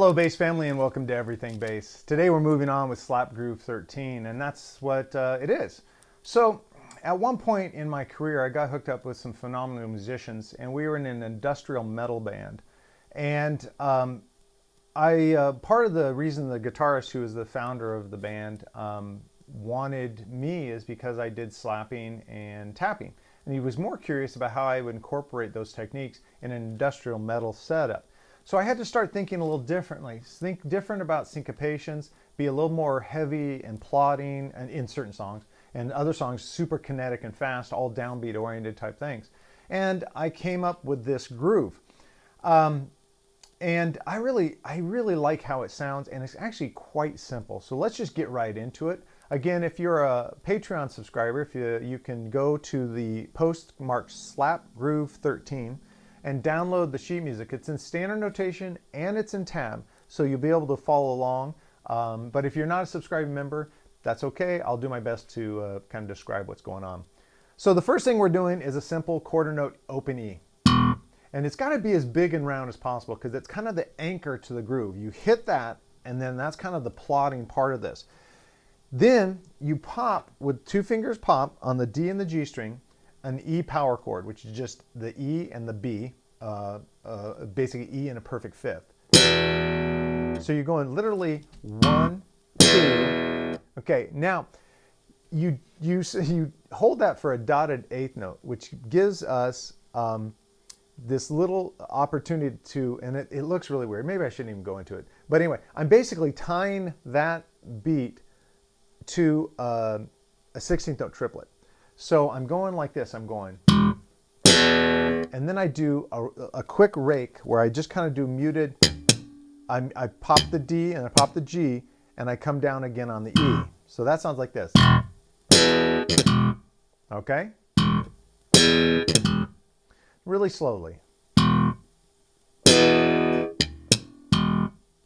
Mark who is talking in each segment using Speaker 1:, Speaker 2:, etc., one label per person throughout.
Speaker 1: Hello bass family and welcome to Everything Bass. Today we're moving on with Slap Groove 13 and that's what it is. So at one point in my career I got hooked up with some phenomenal musicians and we were in an industrial metal band. And part of the reason the guitarist who was the founder of the band wanted me is because I did slapping and tapping. And he was more curious about how I would incorporate those techniques in an industrial metal setup. So I had to start thinking a little differently, think different about syncopations, be a little more heavy and plodding and in certain songs, and other songs super kinetic and fast, all downbeat oriented type things. And I came up with this groove. And I really like how it sounds, and it's actually quite simple. So let's just get right into it. Again, if you're a Patreon subscriber, if you can go to the post marked Slap Groove 13 and download the sheet music. It's in standard notation and it's in tab, so you'll be able to follow along. But if you're not a subscribing member, that's okay. I'll do my best to kind of describe what's going on. So the first thing we're doing is a simple quarter note open E. And it's got to be as big and round as possible because it's kind of the anchor to the groove. You hit that, and then that's kind of the plodding part of this. Then you pop with 2 fingers pop on the D and the G string, an E power chord, which is just the E and the B, basically E in a perfect fifth. So you're going literally 1, 2. Okay, now you hold that for a dotted eighth note, which gives us this little opportunity to, and it looks really weird. Maybe I shouldn't even go into it. But anyway, I'm basically tying that beat to a 16th note triplet. So I'm going like this. I'm going, and then I do a quick rake where I just kind of do muted. I pop the D and I pop the G and I come down again on the E. So that sounds like this. Okay? Really slowly.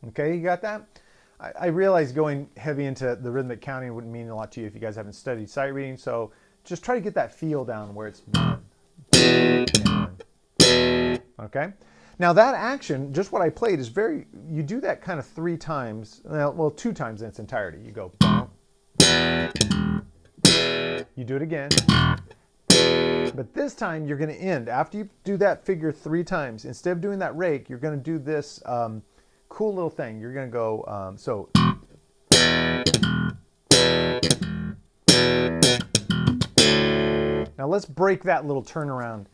Speaker 1: Okay, you got that? I realize going heavy into the rhythmic counting wouldn't mean a lot to you if you guys haven't studied sight reading, so just try to get that feel down where it's 1, 2, and 1. Okay? Now that action, just what I played, is you do that kind of 3 times, well 2 times in its entirety. You go, bump, you do it again, but this time you're going to end. After you do that figure 3 times, instead of doing that rake, you're going to do this cool little thing. You're going to go, so. Now let's break that little turnaround.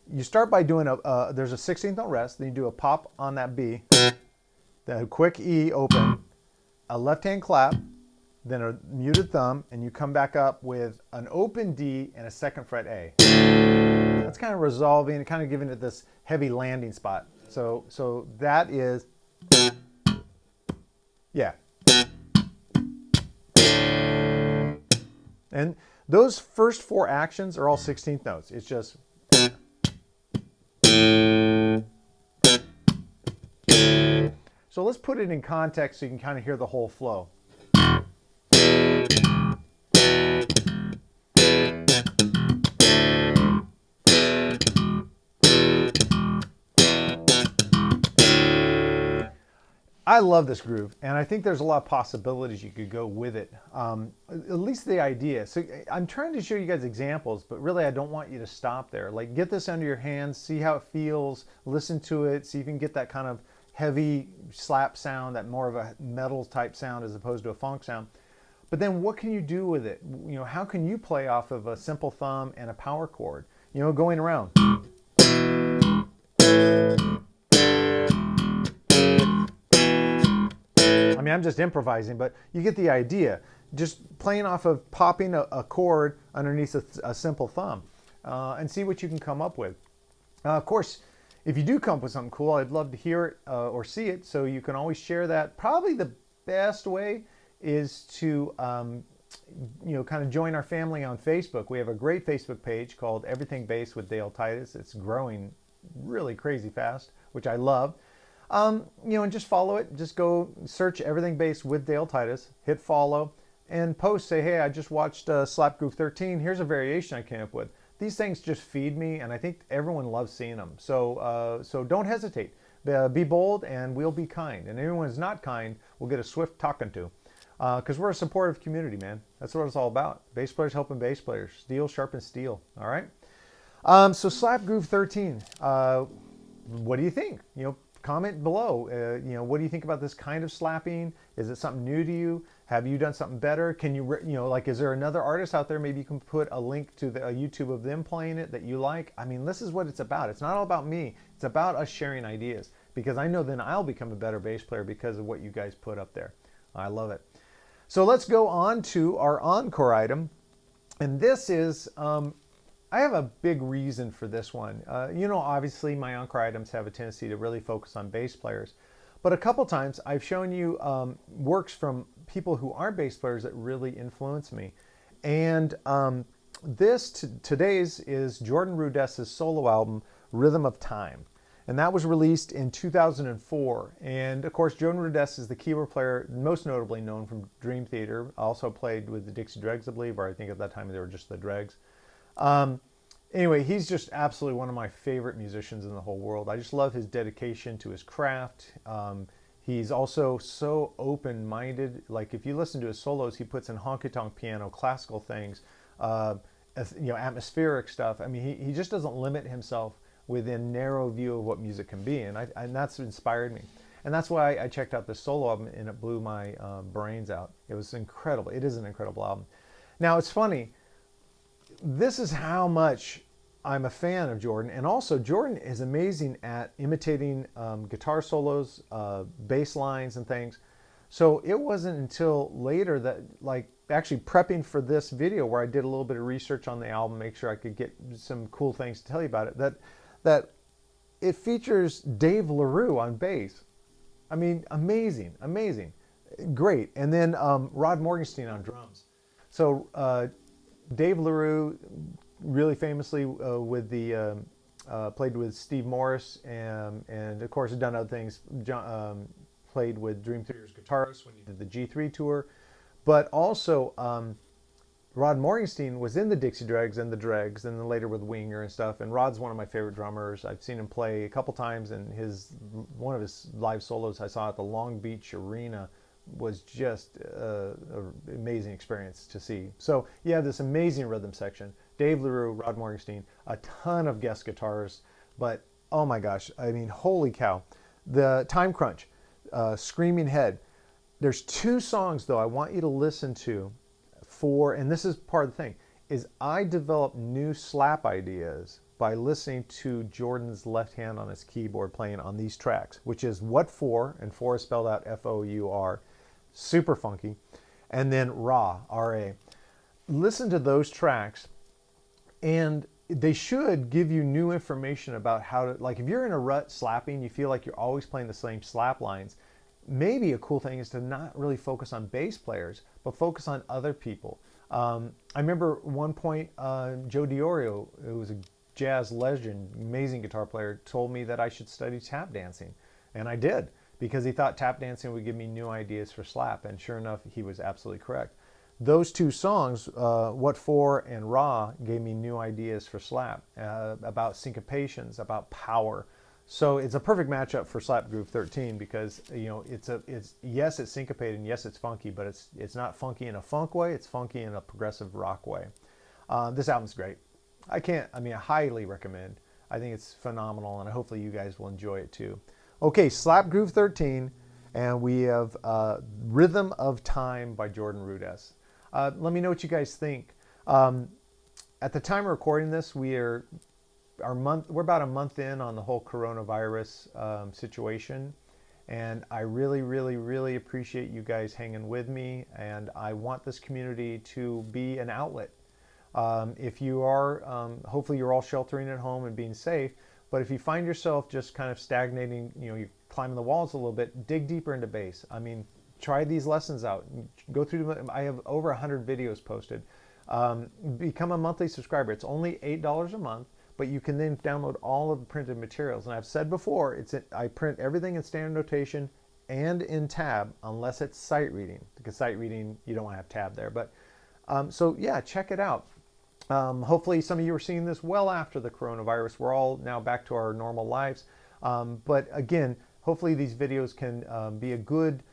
Speaker 1: You start by doing there's a 16th note rest, then you do a pop on that B, then a quick E open, a left hand clap, then a muted thumb, and you come back up with an open D and a 2nd fret A. That's kind of resolving, kind of giving it this heavy landing spot. So that is, yeah. And those first 4 actions are all 16th notes. It's just. So let's put it in context so you can kind of hear the whole flow. I love this groove, and I think there's a lot of possibilities you could go with it. At least the idea. So I'm trying to show you guys examples, but really I don't want you to stop there. Like, get this under your hands, see how it feels, listen to it, see if you can get that kind of heavy slap sound, that more of a metal type sound as opposed to a funk sound. But then what can you do with it? You know, how can you play off of a simple thumb and a power chord? You know, going around. I mean, I'm just improvising, but you get the idea. Just playing off of popping a chord underneath a simple thumb and see what you can come up with. Of course, if you do come up with something cool, I'd love to hear it or see it, so you can always share that. Probably the best way is to you know, kind of join our family on Facebook. We have a great Facebook page called Everything Bass with Dale Titus. It's growing really crazy fast, which I love. You know, and just follow it. Just go search Everything Bass with Dale Titus, hit follow, and post. Say, hey, I just watched Slap Groove 13. Here's a variation I came up with. These things just feed me, and I think everyone loves seeing them. So, so don't hesitate. Be bold and we'll be kind. And anyone who's not kind will get a swift talking to. Because we're a supportive community, man. That's what it's all about. Bass players helping bass players. Steel sharpens steel. All right. So Slap Groove 13. What do you think? Comment below. What do you think about this kind of slapping? Is it something new to you? Have you done something better? Can you, is there another artist out there? Maybe you can put a link to a YouTube of them playing it that you like. I mean, this is what it's about. It's not all about me. It's about us sharing ideas, because I know then I'll become a better bass player because of what you guys put up there. I love it. So let's go on to our Encore item. And this is, I have a big reason for this one. Obviously my Encore items have a tendency to really focus on bass players. But a couple times I've shown you works from people who aren't bass players that really influence me. And today's is Jordan Rudess's solo album, Rhythm of Time. And that was released in 2004. And of course, Jordan Rudess is the keyboard player, most notably known from Dream Theater. Also played with the Dixie Dregs, I believe, or I think at that time they were just the Dregs. Anyway, he's just absolutely one of my favorite musicians in the whole world. I just love his dedication to his craft. He's also so open-minded. Like if you listen to his solos, he puts in honky-tonk piano, classical things, atmospheric stuff. I mean, he just doesn't limit himself within narrow view of what music can be, and that's inspired me. And that's why I checked out this solo album and it blew my brains out. It was incredible. It is an incredible album. Now, it's funny. This is how much I'm a fan of Jordan. And also, Jordan is amazing at imitating guitar solos, bass lines and things. So it wasn't until later that, actually prepping for this video, where I did a little bit of research on the album, make sure I could get some cool things to tell you about it, that it features Dave LaRue on bass. I mean, amazing, amazing, great. And then Rod Morgenstein on drums. So Dave LaRue, really famously played with Steve Morris, and of course has done other things. Played with Dream Theater's guitarist when he did the G3 tour, but also Rod Morgenstein was in the Dixie Dregs and the Dregs, and then later with Winger and stuff. And Rod's one of my favorite drummers. I've seen him play a couple times, and one of his live solos I saw at the Long Beach Arena was just an amazing experience to see. So you have this amazing rhythm section. Dave LaRue, Rod Morgenstein, a ton of guest guitars, but oh my gosh, I mean, holy cow. The Time Crunch, Screaming Head. There's two songs though I want you to listen to and this is part of the thing, is I developed new slap ideas by listening to Jordan's left hand on his keyboard playing on these tracks, which is What For, and For is spelled out F-O-U-R, super funky, and then Ra, R-A. Listen to those tracks, and they should give you new information about how to, if you're in a rut slapping, you feel like you're always playing the same slap lines, maybe a cool thing is to not really focus on bass players, but focus on other people. I remember one point, Joe Diorio, who was a jazz legend, amazing guitar player, told me that I should study tap dancing. And I did, because he thought tap dancing would give me new ideas for slap. And sure enough, he was absolutely correct. Those two songs, What For and Ra, gave me new ideas for slap, about syncopations, about power. So it's a perfect matchup for Slap Groove 13, because yes, it's syncopated, and yes, it's funky, but it's not funky in a funk way. It's funky in a progressive rock way. This album's great. I highly recommend. I think it's phenomenal, and hopefully you guys will enjoy it too. Okay, Slap Groove 13, and we have Rhythm of Time by Jordan Rudess. Let me know what you guys think. At the time of recording this, we're about a month in on the whole coronavirus situation, and I really, really, really appreciate you guys hanging with me, and I want this community to be an outlet. If you are, hopefully you're all sheltering at home and being safe, but if you find yourself just kind of stagnating, you're climbing the walls a little bit, dig deeper into bass. I mean, try these lessons out. Go through them. I have over 100 videos posted. Become a monthly subscriber. It's only $8 a month. But you can then download all of the printed materials. And I've said before, I print everything in standard notation and in tab, unless it's sight reading. Because sight reading, you don't want to have tab there. But so yeah, check it out. Hopefully some of you are seeing this well after the coronavirus. We're all now back to our normal lives. But again, hopefully these videos can be a good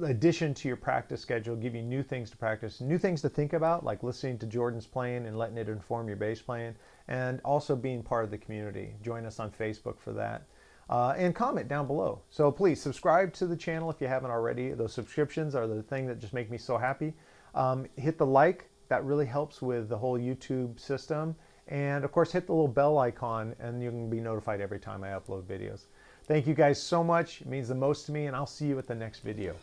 Speaker 1: addition to your practice schedule, give you new things to practice, new things to think about, like listening to Jordan's playing and letting it inform your bass playing, and also being part of the community. Join us on Facebook for that. And comment down below. So please subscribe to the channel if you haven't already. Those subscriptions are the thing that just make me so happy. Hit the like. That really helps with the whole YouTube system. And of course, hit the little bell icon and you can be notified every time I upload videos. Thank you guys so much. It means the most to me, and I'll see you at the next video.